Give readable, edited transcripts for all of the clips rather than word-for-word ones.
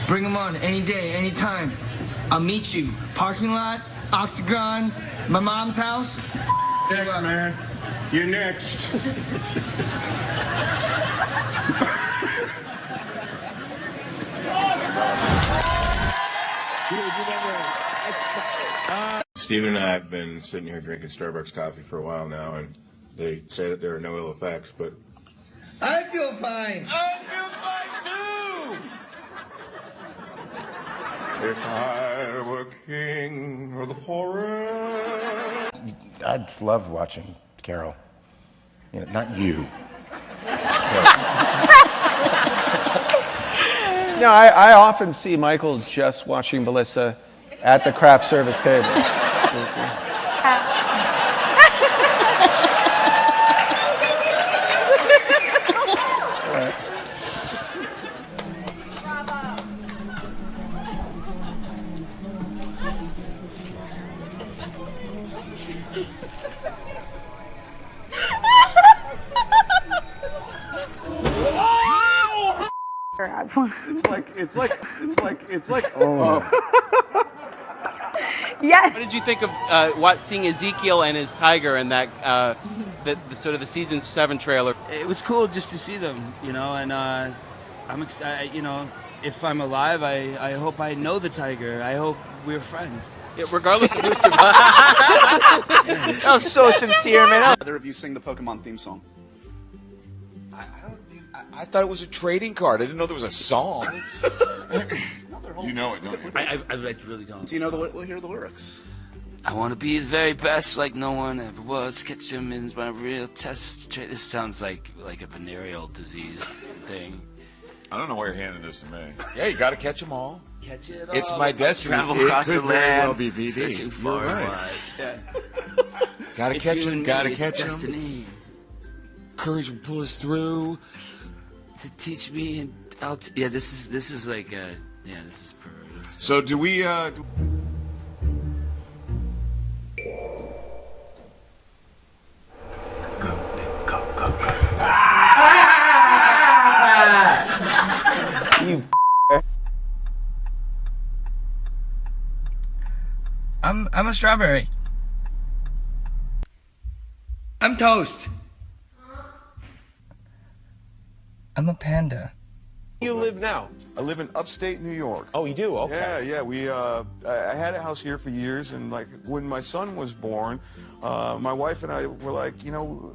Bring them on any day, anytime. I'll meet you. Parking lot, Octagon, my mom's house. Next, man. You're next. Steven and I have been sitting here drinking Starbucks coffee for a while now, and they say that there are no ill effects, but... I feel fine. I feel fine, too! If I were king of the forest... I'd love watching Carol. You know, not you. No, I often see Michael just watching Melissa at the craft service table. It's like. Oh. Yeah. What did you think of seeing Ezekiel and his tiger and that the sort of the season 7 trailer? It was cool just to see them, you know, and I'm excited. You know, if I'm alive, I hope I know the tiger. I hope we're friends. Yeah, regardless of who survives. That was so sincere, man. Either of you sing the Pokemon theme song? I thought it was a trading card. I didn't know there was a song. You know it, don't you? I really don't. Do you know we'll hear the lyrics? I want to be the very best like no one ever was. Catch them in my real test. This sounds like a venereal disease thing. I don't know why you're handing this to me. Yeah, you got to catch them all. Catch it all. It's my destiny. Travel It across could the very land. well be VD. Searching far You're and right. wide. Yeah. Got to It's catch you them. and Got to me, it's catch them. destiny. Courage will pull us through. To teach me, and yeah. This is like this is perfect. So do we? You. I'm a strawberry. I'm toast. I'm a panda. You live now? I live in upstate New York. Oh, you do? Okay. Yeah. We I had a house here for years, and like when my son was born, my wife and I were like, you know,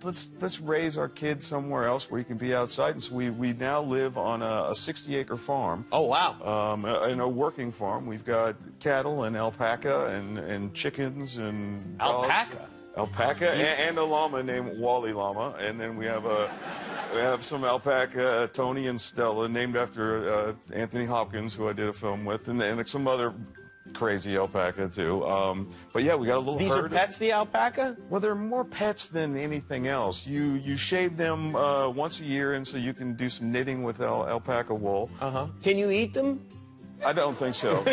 let's raise our kids somewhere else where he can be outside. And so we now live on a 60-acre farm. Oh, wow. In a working farm. We've got cattle and alpaca and chickens and dogs. Alpaca and a llama named Wally Llama, and then we have some alpaca, Tony and Stella, named after Anthony Hopkins, who I did a film with, and some other crazy alpaca too. But yeah, we got a little. These herd are pets, the alpaca? Well, they're more pets than anything else. You shave them once a year, and so you can do some knitting with alpaca wool. Can you eat them? I don't think so.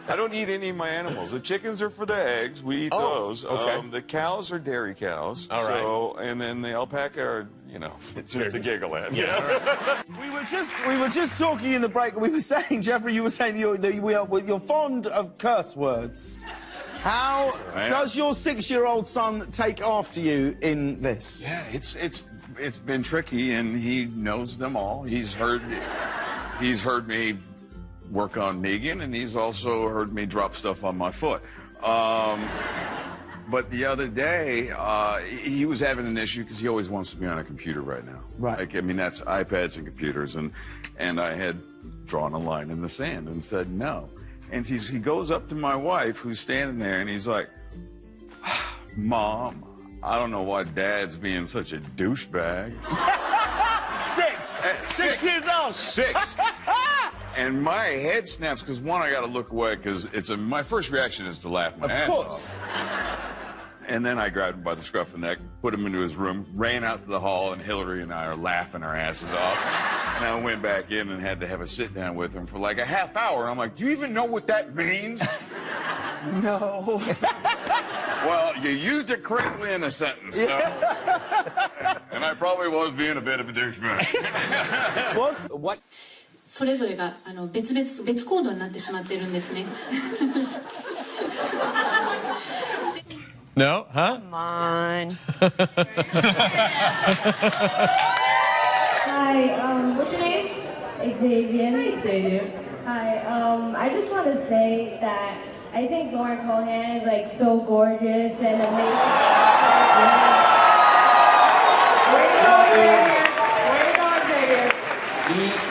I don't eat any of my animals. The chickens are for the eggs. We eat those. Okay. The cows are dairy cows. All right. So, and then the alpaca are, you know, just to giggle at. Yeah. We were just talking in the break. We were saying, Jeffrey, you were saying you're fond of curse words. How does your 6-year-old son take after you in this? Yeah, it's been tricky, and he knows them all. He's heard me work on Negan, and he's also heard me drop stuff on my foot. But the other day, he was having an issue because he always wants to be on a computer right now. Right. Like, I mean, that's iPads and computers, and I had drawn a line in the sand and said no. And he goes up to my wife, who's standing there, and he's like, "Mom, I don't know why Dad's being such a douchebag." 6 years old. 6. And my head snaps because, one, I got to look away because my first reaction is to laugh my ass off. And then I grabbed him by the scruff of the neck, put him into his room, ran out to the hall, and Hillary and I are laughing our asses off. And I went back in and had to have a sit down with him for like a half hour. I'm like, "Do you even know what that means?" No. Well, you used it correctly in a sentence. So. And I probably was being a bit of a douchebag. What それぞれが別行動になってしまっているんですね。No? Huh? Come on. Hi, what's your name? Xavier. Hi, Xavier. Hi, I just want to say that I think Lauren Cohan is like so gorgeous and amazing. Where you going, Xavier? Where you going, Xavier?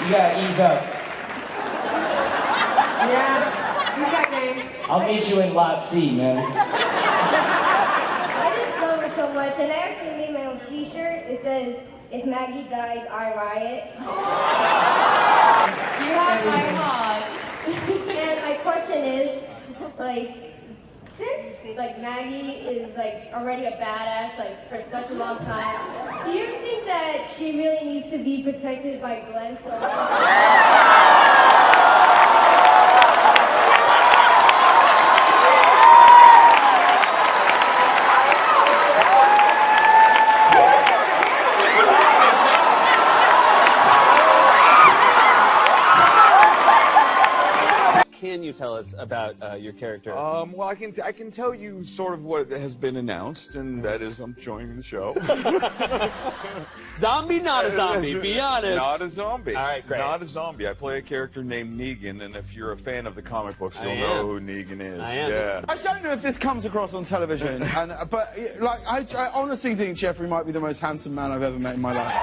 You gotta ease up. Yeah, who's that name? I'll meet you in lot C, man. I just love her so much, and I actually made my own t-shirt. It says, "If Maggie dies, I riot." You have my heart. And my question is, like, since like Maggie is like already a badass like for such a long time, do you think that she really needs to be protected by Glenn so much? Can you tell us about your character? Well, I can tell you sort of what has been announced, and that is I'm joining the show. Zombie, not a zombie. Be honest. Not a zombie. All right, great. Not a zombie. I play a character named Negan, and if you're a fan of the comic books, you'll know who Negan is. I am. Yeah. I don't know if this comes across on television, but like I honestly think Jeffrey might be the most handsome man I've ever met in my life.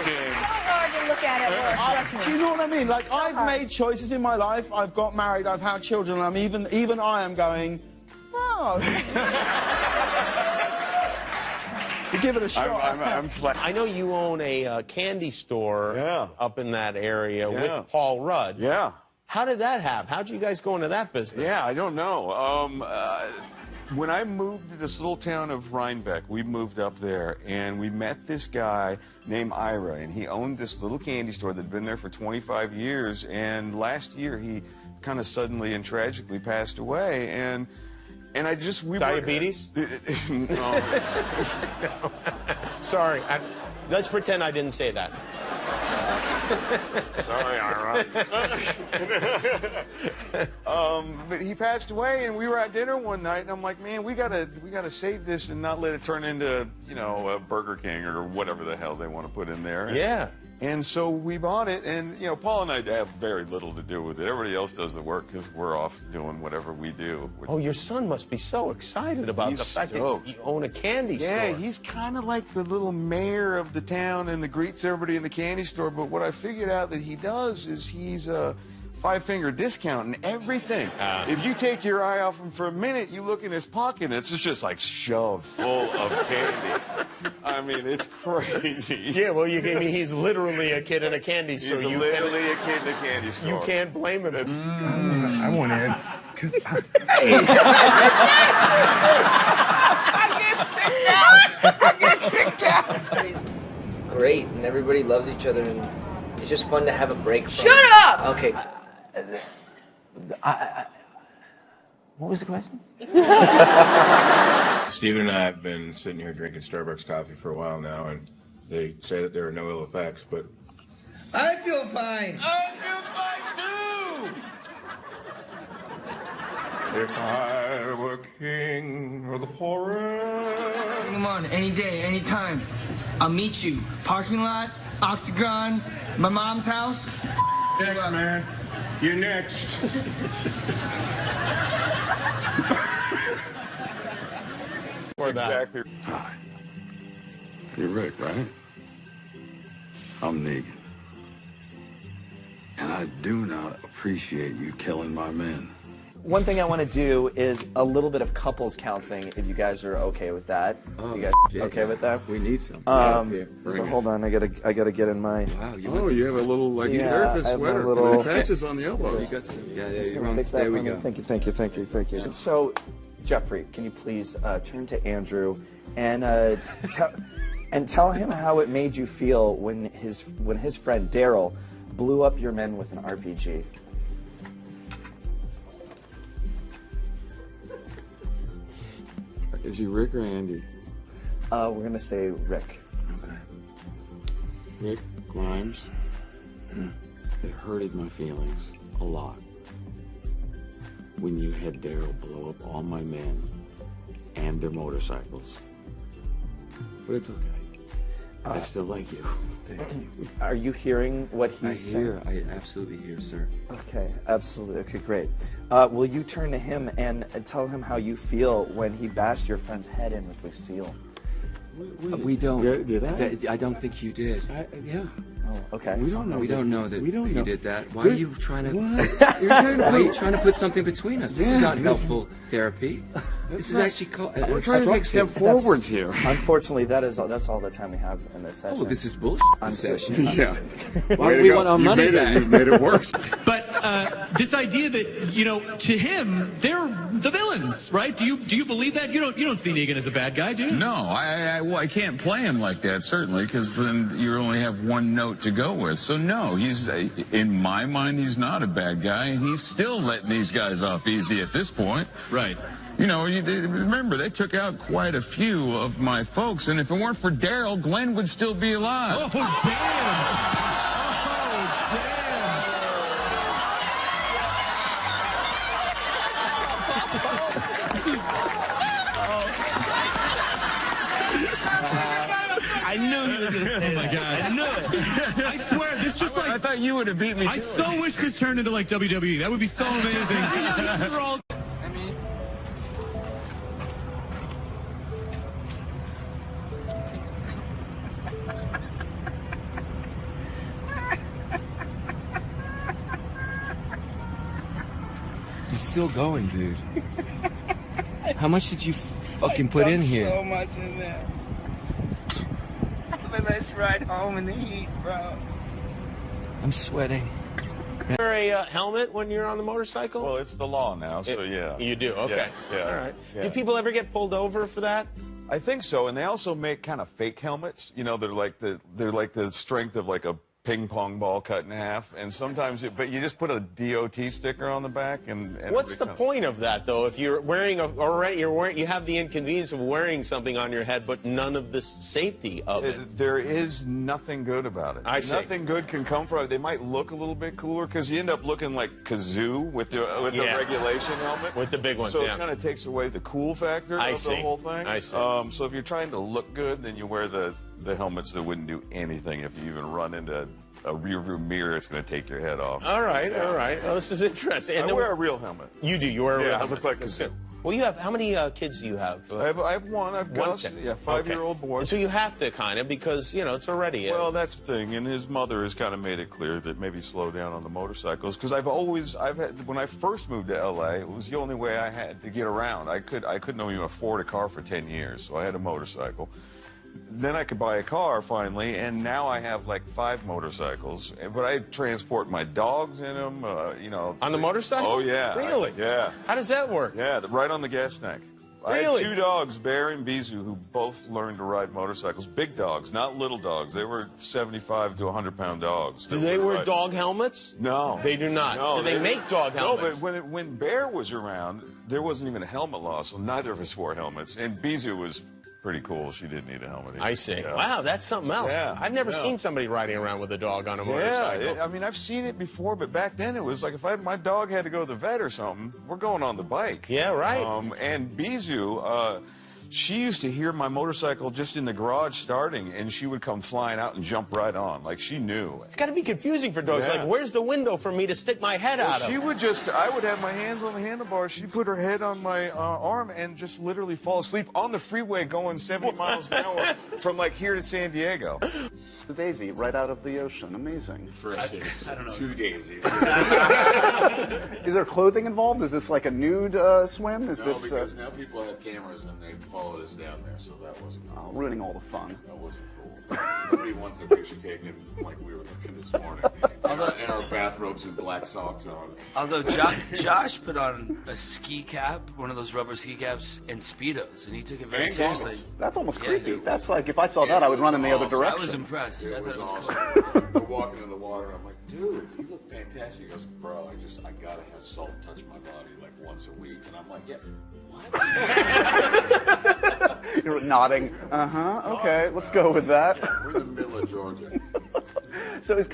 James. Hard to look at it work. Do you know what I mean? Like, I've made choices in my life. I've got married. I've had children. I'm even I am going, oh. You give it a shot. I'm I know you own a candy store up in that area with Paul Rudd. Yeah. How did that happen? How did you guys go into that business? Yeah, I don't know. When I moved to this little town of Rhinebeck, we moved up there, and we met this guy named Ira, and he owned this little candy store that had been there for 25 years, and last year he kind of suddenly and tragically passed away, and I just... Diabetes? No. No. Sorry. Let's pretend I didn't say that. Sorry, Ira. But he passed away, and we were at dinner one night, and I'm like, man, we gotta save this and not let it turn into, you know, a Burger King or whatever the hell they want to put in there. Yeah. And so we bought it, and, you know, Paul and I have very little to do with it. Everybody else does the work because we're off doing whatever we do. Oh, your son must be so excited about the fact that you own a candy store. Yeah, he's kind of like the little mayor of the town and greets everybody in the candy store. But what I figured out that he does is he's a five-finger discount and everything. If you take your eye off him for a minute, you look in his pocket, and it's just like shoved full of candy. I mean, it's crazy. Yeah, well, I mean, he's literally a kid in a candy store. He's literally a kid in a candy store. You can't blame him. I want in. I get kicked out. He's great, and everybody loves each other, and it's just fun to have a break from. Shut up! Okay. What was the question? Steven and I have been sitting here drinking Starbucks coffee for a while now, and they say that there are no ill effects, but... I feel fine. I feel fine, too! If I were king of the forest... Come on, any day, any time. I'll meet you. Parking lot, Octagon, my mom's house. Next, man. You're next. Exactly. Hi. You're Rick, right? I'm Negan. And I do not appreciate you killing my men. One thing I want to do is a little bit of couples counseling, if you guys are okay with that. Oh, you guys okay with that? We need some. So hold on, I gotta get in my. Wow, you have a little like you therapist sweater with patches on the elbow. You got some. Yeah, you're on. There we go. Thank you. So, Jeffrey, can you please turn to Andrew and tell him how it made you feel when his friend Daryl blew up your men with an RPG. Is he Rick or Andy? We're gonna say Rick. Okay. Rick Grimes, it hurted my feelings a lot when you had Daryl blow up all my men and their motorcycles. But it's okay. I still like you. Are you hearing what he's saying? I absolutely hear, sir. Okay, absolutely. Okay, great. Will you turn to him and tell him how you feel when he bashed your friend's head in with Lucille? We don't. Did I? I don't think you did. Yeah. Oh, okay. We don't know. We don't know that you did that. Why Good. are you trying to? What? Why are you trying to put something between us? This is not helpful therapy. This is not- actually called. We're trying to take step forwards here. Unfortunately, that's all the time we have in this session. Oh, this is bullshit. Session. Yeah. Why we want our money back. You've made it worse. But this idea that, you know, to him, they're the villains, right? Do you believe that? You don't see Negan as a bad guy, do you? No, I can't play him like that, certainly, because then you only have one note to go with. So no, he's in my mind, he's not a bad guy. He's still letting these guys off easy at this point. Right. You know, remember, they took out quite a few of my folks, and if it weren't for Daryl, Glenn would still be alive. Oh, damn! I knew he was going to say Oh my God. I knew it. I swear, this just like... I thought you would have beat me. I so wish this turned into like WWE. That would be so amazing. We're all... You're still going, dude. How much did you fucking put in here? So much in there. But let's ride home in the heat, bro. I'm sweating. Wear a helmet when you're on the motorcycle? Well, it's the law now, so yeah. You do? Okay. Yeah. All right. Yeah. Do people ever get pulled over for that? I think so, and they also make kind of fake helmets. You know, they're like the strength of like a ping pong ball cut in half, and sometimes but you just put a DOT sticker on the back, and What's the point of that, though? If you're wearing you have the inconvenience of wearing something on your head, but none of the safety of it. There is nothing good about it. I see. Nothing good can come from it. They might look a little bit cooler because you end up looking like Kazoo with the regulation helmet. With the big ones, so yeah. it kind of takes away the cool factor of the whole thing. I see. So if you're trying to look good, then you wear the helmets that wouldn't do anything if you even run into a rear view mirror. It's going to take your head off. All right, all right. Well, this is interesting. And I then wear a real helmet. You do. You wear a real Yeah, I helmet. look like Kazoo. Well, you have how many kids do you have? I have one. I've got a 5-year-old boy. And so you have to kind of because it's already. Well, that's the thing, and his mother has kind of made it clear that maybe slow down on the motorcycles because when I first moved to LA, it was the only way I had to get around. I couldn't even afford a car for 10 years, so I had a motorcycle. Then I could buy a car finally, and now I have like 5 motorcycles. But I transport my dogs in them, On the motorcycle? Oh, yeah. Really? Yeah. How does that work? Yeah, right on the gas tank. Really? I had 2 dogs, Bear and Bijou, who both learned to ride motorcycles. Big dogs, not little dogs. They were 75 to 100-pound dogs. Do they wear dog helmets? No. They do not. No, do they make dog helmets? No, but when Bear was around, there wasn't even a helmet law, so neither of us wore helmets. And Bijou was pretty cool. She didn't need a helmet either. I see. Yeah. Wow, that's something else. Yeah. I've never seen somebody riding around with a dog on a motorcycle. Yeah, I mean, I've seen it before, but back then it was like if my dog had to go to the vet or something, we're going on the bike. Yeah, right. And Bijou, she used to hear my motorcycle just in the garage starting, and she would come flying out and jump right on. Like, she knew. It's got to be confusing for dogs. Yeah. Like, where's the window for me to stick my head out of? She would I would have my hands on the handlebars. She'd put her head on my arm and just literally fall asleep on the freeway going 70 miles an hour from like here to San Diego. The daisy right out of the ocean. Amazing. Fresh I don't know. 2 daisies. Is there clothing involved? Is this like a nude swim? No, because now people have cameras and they followed us down there, so that wasn't cool. Ruining all the fun. That wasn't cool. Nobody wants their picture taken like we were looking this morning. In our bathrobes and black socks on. Although Josh put on a ski cap, one of those rubber ski caps, and Speedos, and he took it very seriously. That's almost creepy. That's like, if I saw that, I would run in the other direction. I was impressed. I thought it was cool. We're walking in the water, and I'm like, dude, you look fantastic. He goes, bro, I gotta have salt touch my body like once a week. And I'm like, yeah, what? You're nodding. Okay, let's go with that. We're in the middle of Georgia. So is